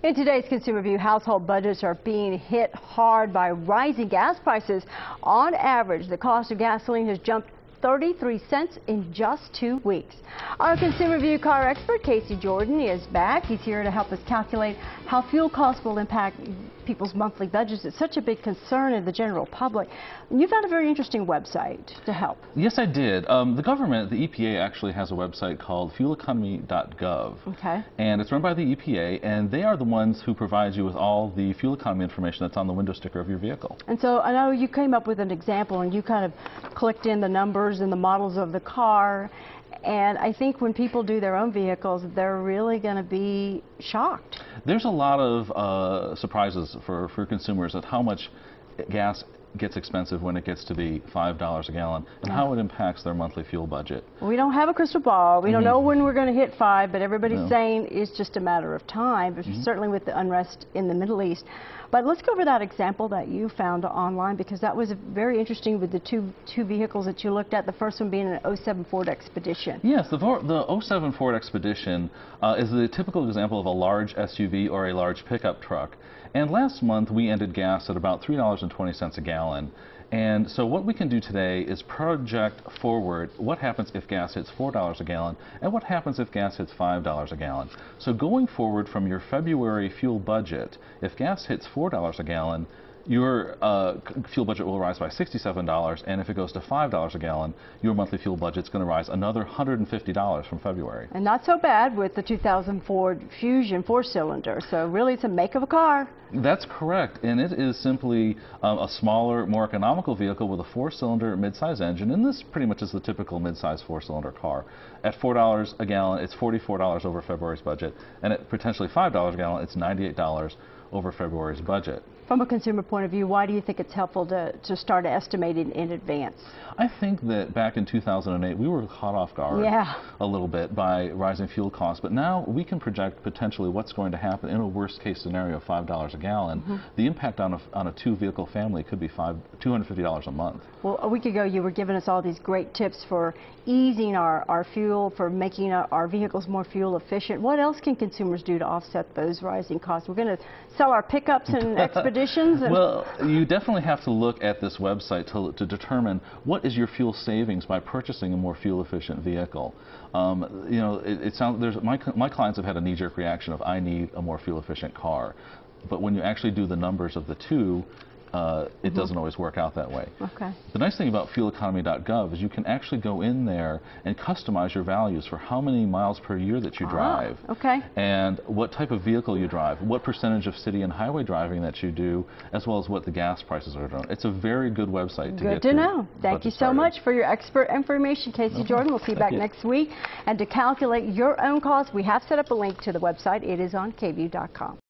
In today's Consumer View, household budgets are being hit hard by rising gas prices. On average, the cost of gasoline has jumped 33 cents in just 2 weeks. Our Consumer View car expert, Jordan, is back. He's here to help us calculate how fuel costs will impact people's monthly budgets. It's such a big concern in the general public. You found a very interesting website to help. Yes, I did. The government, the EPA, actually has a website called fueleconomy.gov. Okay. And it's run by the EPA, and they are the ones who provide you with all the fuel economy information that's on the window sticker of your vehicle. And so I know you came up with an example, and you kind of clicked in the numbers and the models of the car. And I think when people do their own vehicles, they're really going to be shocked. There's a lot of surprises for consumers at how much gas gets expensive when it gets to be $5 a gallon and how it impacts their monthly fuel budget. We don't have a crystal ball. We don't know when we're going to hit 5, but everybody's saying it's just a matter of time, certainly with the unrest in the Middle East. But let's go over that example that you found online, because that was very interesting with the two vehicles that you looked at, the first one being an 07 Ford Expedition. Yes, the 07 Ford Expedition is the typical example of a large SUV or a large pickup truck. And last month we ended gas at about $3.20 a gallon. And so what we can do today is project forward what happens if gas hits $4 a gallon and what happens if gas hits $5 a gallon. So going forward from your February fuel budget, if gas hits $4 a gallon, your fuel budget will rise by $67, and if it goes to $5 a gallon, your monthly fuel budget is going to rise another $150 from February. And not so bad with the 2000 Ford Fusion 4-cylinder, so really it's a make of a car. That's correct, and it is simply a smaller, more economical vehicle with a 4-cylinder mid-size engine, and this pretty much is the typical mid-size 4-cylinder car. At $4 a gallon, it's $44 over February's budget, and at potentially $5 a gallon, it's $98 over February's budget. From a consumer point of view, why do you think it's helpful to start estimating in advance? I think that back in 2008, we were caught off guard a little bit by rising fuel costs, but now we can project potentially what's going to happen in a worst-case scenario of $5 a gallon. The impact on a two-vehicle family could be $250 a month. Well, a week ago, you were giving us all these great tips for easing our fuel, for making our vehicles more fuel efficient. What else can consumers do to offset those rising costs? We're going to sell our pickups and expeditions? Well, you definitely have to look at this website to determine what is your fuel savings by purchasing a more fuel efficient vehicle. You know, it sounds, my clients have had a knee-jerk reaction of, I need a more fuel efficient car. But when you actually do the numbers of the two, it doesn't always work out that way. Okay. The nice thing about fueleconomy.gov is you can actually go in there and customize your values for how many miles per year that you drive. Okay. And what type of vehicle you drive, what percentage of city and highway driving that you do, as well as what the gas prices are doing. It's a very good website to get Good to know. Thank you so much for your expert information, Jordan. We'll see you back next week. And to calculate your own costs, we have set up a link to the website. It is on kview.com.